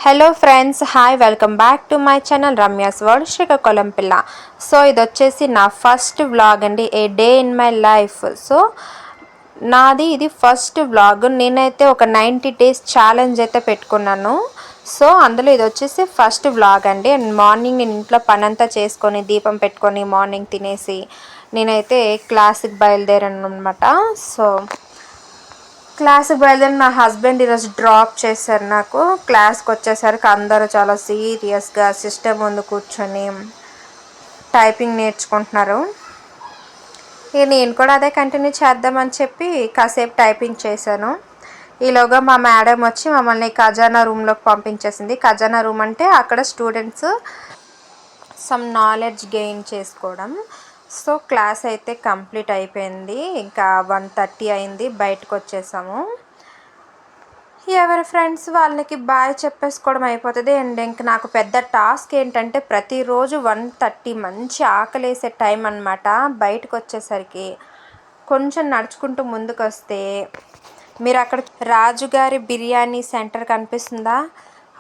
Hello friends, hi, welcome back to my channel Ramya's world Srikakulam పిల్ల. So ఇది వచ్చేసి నా ఫస్ట్ వ్లాగ్ అండి, a day in my life. So నాది ఇది ఫస్ట్ వ్లాగ్. నేనైతే ఒక 90 days ఛాలెంజ్ అయితే పెట్టుకున్నాను. సో అందులో ఇది వచ్చేసి ఫస్ట్ వ్లాగ్ అండి. అండ్ మార్నింగ్ నేను ఇంట్లో పని అంతా చేసుకొని దీపం పెట్టుకొని మార్నింగ్ తినేసి నేనైతే క్లాస్కి బయలుదేరాను అనమాట. సో క్లాస్కి బయలుదేరి నా హస్బెండ్ ఈరోజు డ్రాప్ చేశారు. నాకు క్లాస్కి వచ్చేసరికి అందరూ చాలా సీరియస్గా సిస్టమ్ ముందు కూర్చొని టైపింగ్ నేర్చుకుంటున్నారు. ఇక నేను కూడా అదే కంటిన్యూ చేద్దామని చెప్పి కాసేపు టైపింగ్ చేశాను. ఈలోగా మా మేడం వచ్చి మమ్మల్ని ఖజానా రూమ్లోకి పంపించేసింది. ఖజానా రూమ్ అంటే అక్కడ స్టూడెంట్స్ సమ్ నాలెడ్జ్ గెయిన్ చేసుకోవడం. సో క్లాస్ అయితే కంప్లీట్ అయిపోయింది. ఇంకా 1:30 అయింది, బయటకు వచ్చేసాము. ఎవరి ఫ్రెండ్స్ వాళ్ళకి బాయ్ చెప్పేసుకోవడం అయిపోతుంది. అండ్ ఇంక నాకు పెద్ద టాస్క్ ఏంటంటే ప్రతిరోజు 1:30 మంచి ఆకలేసే టైం అనమాట. బయటకు వచ్చేసరికి కొంచెం నడుచుకుంటూ ముందుకు వస్తే మీరు అక్కడ రాజుగారి బిర్యానీ సెంటర్ కనిపిస్తుందా?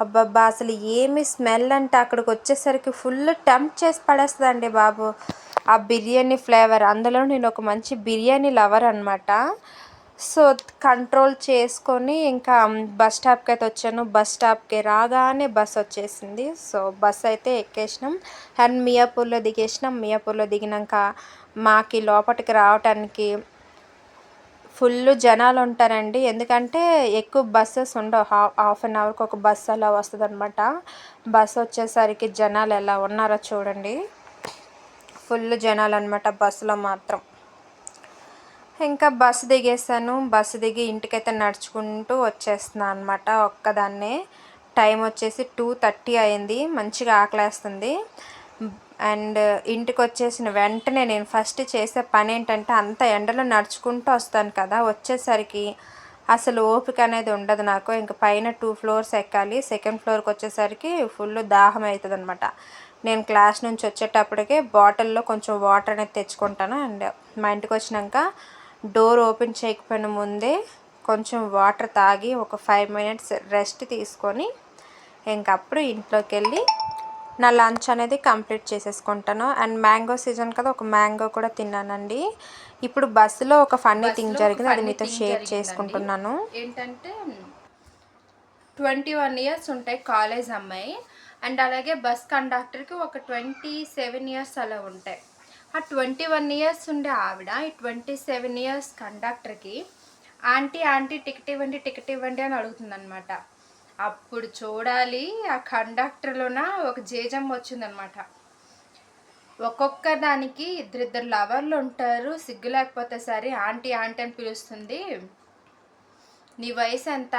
అబ్బబ్బా, అసలు ఏమి స్మెల్ అంటే అక్కడికి వచ్చేసరికి ఫుల్ టెంప్ట్ చేసి పడేస్తుందండి బాబు ఆ బిర్యానీ ఫ్లేవర్. అందులో నేను ఒక మంచి బిర్యానీ లవర్ అనమాట. సో కంట్రోల్ చేసుకొని ఇంకా బస్ స్టాప్కి అయితే వచ్చాను. బస్ స్టాప్కి రాగానే బస్ వచ్చేసింది. సో బస్ అయితే ఎక్కేసినాం అండ్ మియాపూర్లో దిగేసినాం. మియాపూర్లో దిగినాక మాకి లోపలికి రావటానికి ఫుల్ జనాలు ఉంటారండి. ఎందుకంటే ఎక్కువ బస్సెస్ ఉండవు, హాఫ్ అన్ అవర్కి ఒక బస్సు అలా వస్తుంది అనమాట. బస్సు వచ్చేసరికి జనాలు ఎలా ఉన్నారో చూడండి, ఫుల్ జనాలు అనమాట బస్సులో మాత్రం. ఇంకా బస్సు దిగేసాను. బస్సు దిగి ఇంటికైతే నడుచుకుంటూ వచ్చేస్తున్నాను అనమాట ఒక్కదాన్నే. టైం వచ్చేసి 2:30 అయింది. మంచిగా ఆకలేస్తుంది. అండ్ ఇంటికి వచ్చేసిన వెంటనే నేను ఫస్ట్ చేసే పని ఏంటంటే అంత ఎండలో నడుచుకుంటూ వస్తాను కదా, వచ్చేసరికి అసలు ఓపిక అనేది ఉండదు నాకు. ఇంక పైన 2 floors ఎక్కాలి. సెకండ్ ఫ్లోర్కి వచ్చేసరికి ఫుల్ దాహం అవుతుంది అనమాట. నేను క్లాస్ నుంచి వచ్చేటప్పటికే బాటిల్లో కొంచెం వాటర్ అనేది తెచ్చుకుంటాను. అండ్ మా ఇంటికి వచ్చినాక డోర్ ఓపెన్ చేయకపోయిన ముందే కొంచెం వాటర్ తాగి ఒక 5 minutes రెస్ట్ తీసుకొని ఇంకప్పుడు ఇంట్లోకి వెళ్ళి నా లంచ్ అనేది కంప్లీట్ చేసేసుకుంటాను. అండ్ మ్యాంగో సీజన్ కదా, ఒక మ్యాంగో కూడా తిన్నానండి. ఇప్పుడు బస్సులో ఒక ఫన్నీ థింగ్ జరిగింది, అది మీతో షేర్ చేసుకుంటున్నాను. ఏంటంటే 21 years ఉంటాయి కాలేజ్ అమ్మాయి. అండ్ అలాగే బస్ కండక్టర్కి ఒక 27 years అలా ఉంటాయి. ఆ 21 years ఉండే ఆవిడ ఈ 27 years కండక్టర్కి ఆంటీ ఆంటీ టికెట్ ఇవ్వండి టికెట్ ఇవ్వండి అని అడుగుతుందనమాట. అప్పుడు చూడాలి ఆ కండక్టర్లోన ఒక జేజం వచ్చిందనమాట. ఒక్కొక్క దానికి ఇద్దరిద్దరు లవర్లు ఉంటారు. సిగ్గు లేకపోతే సరే ఆంటీ ఆంటీ అని పిలుస్తుంది. నీ వయసు ఎంత,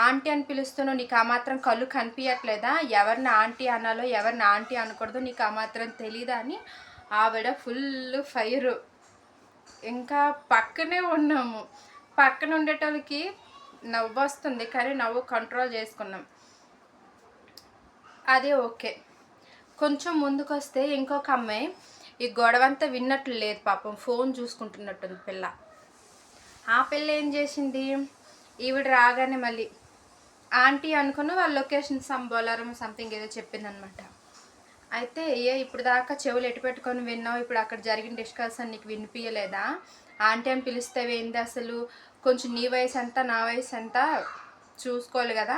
ఆంటీ అని పిలుస్తున్నావు, నీకు ఆ మాత్రం కళ్ళు కనిపించట్లేదా, ఎవరిని ఆంటీ అనాలో ఎవరిని ఆంటీ అనకూడదు నీకు ఆ మాత్రం తెలీదా అని ఆవిడ ఫుల్ ఫైరు. ఇంకా పక్కనే ఉన్నాము. పక్కన ఉండేటోళ్ళకి నవ్వు వస్తుంది, కానీ నవ్వు కంట్రోల్ చేసుకున్నాం. అదే ఓకే. కొంచెం ముందుకు వస్తే ఇంకొక అమ్మాయి ఈ గొడవంతా విన్నట్లు లేదు పాపం, ఫోన్ చూసుకుంటున్నట్టుంది పిల్ల. ఆ పిల్ల ఏం చేసింది, ఈవిడ రాగానే మళ్ళీ ఆంటీ అనుకుని వాళ్ళ లొకేషన్ బోలారం సంథింగ్ ఏదో చెప్పిందనమాట. అయితే ఇప్పుడు దాకా చెవులు ఎటు పెట్టుకొని విన్నావు, ఇప్పుడు అక్కడ జరిగిన డిస్కషన్ నీకు వినిపించలేదా, ఆంటీ అని పిలుస్తావేంది, అసలు కొంచెం నీ వయసు ఎంత నా వయసు ఎంత చూసుకోవాలి కదా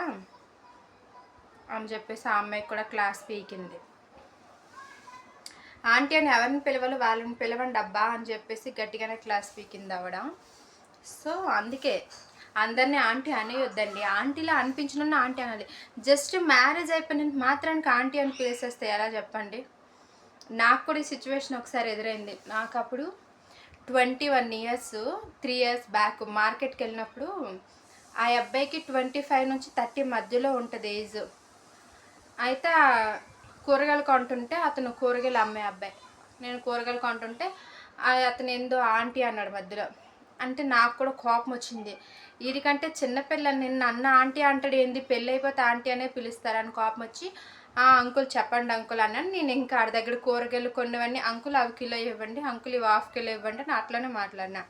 అని చెప్పేసి ఆ అమ్మాయికి కూడా క్లాస్ పీకింది. ఆంటీ అని ఎవరిని పిలవాలి, వాళ్ళని పిలవండి అబ్బా అని చెప్పేసి గట్టిగానే క్లాస్ పీకింది ఆవిడ. సో అందుకే అందరినీ ఆంటీ అనేయొద్దండి. ఆంటీలా అనిపించిన ఆంటీ అనాలి. జస్ట్ మ్యారేజ్ అయిపోయిన మాత్రానికి ఆంటీ అని పిలిచేస్తే ఎలా చెప్పండి. నాకు కూడా ఈ సిచ్యువేషన్ ఒకసారి ఎదురైంది. నాకు అప్పుడు 21 years, 3 years బ్యాక్ మార్కెట్కి వెళ్ళినప్పుడు ఆ అబ్బాయికి 25 నుంచి 30 మధ్యలో ఉంటుంది ఏజ్. అయితే కూరగాయలు కొంటుంటే అతను కూరగాయలు అమ్మే అబ్బాయి, నేను కూరగాయలు కొంటుంటే అతను ఏందో ఆంటీ అన్నాడు మధ్యలో. అంటే నాకు కూడా కోపం వచ్చింది. వీడికంటే చిన్నపిల్ల, నిన్న అన్న ఆంటీ అంటాడు ఏంది, పెళ్ళి అయిపోతే ఆంటీ అనే పిలుస్తారని కోపం వచ్చి అంకుల్ చెప్పండి అంకుల్ అన్నాను. నేను ఇంకా ఆడి దగ్గర కూరగాయలు కొన్నవన్నీ అంకుల్ అవి కిలో ఇవ్వండి, అంకుల్ ఇవి ½ kilo ఇవ్వండి అని అట్లనే మాట్లాడినా.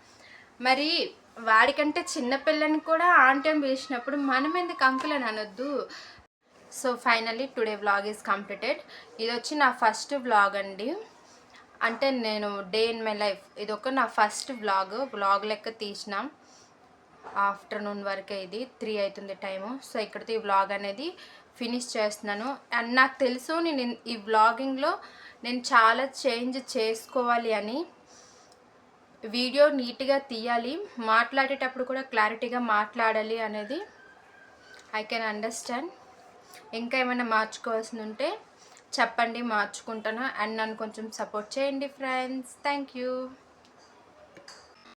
మరి వాడికంటే చిన్నపిల్లని కూడా ఆంటీ అని పిలిచినప్పుడు మనం ఎందుకు అంకుల్ అని అనొద్దు. So finally today vlog is completed. ఇది వచ్చి నా ఫస్ట్ వ్లాగ్ అండి, అంటే నేను డే ఇన్ మై లైఫ్ ఇది ఒక నా ఫస్ట్ వ్లాగ్ లెక్క తీసిన. ఆఫ్టర్నూన్ వరకే, ఇది 3 అవుతుంది టైము. సో ఇక్కడితో ఈ వ్లాగ్ అనేది ఫినిష్ చేస్తున్నాను. అండ్ నాకు తెలుసు నేను ఈ వ్లాగింగ్లో నేను చాలా చేంజ్ చేసుకోవాలి అని, వీడియో నీట్గా తీయాలి, మాట్లాడేటప్పుడు కూడా క్లారిటీగా మాట్లాడాలి అనేది ఐ కెన్ అండర్స్టాండ్. ఇంకా ఏమైనా మార్చుకోవాల్సి ఉంటే చెప్పండి, మార్చుకుంటాను. అండ్ నన్ను కొంచెం సపోర్ట్ చేయండి ఫ్రెండ్స్. Thank you.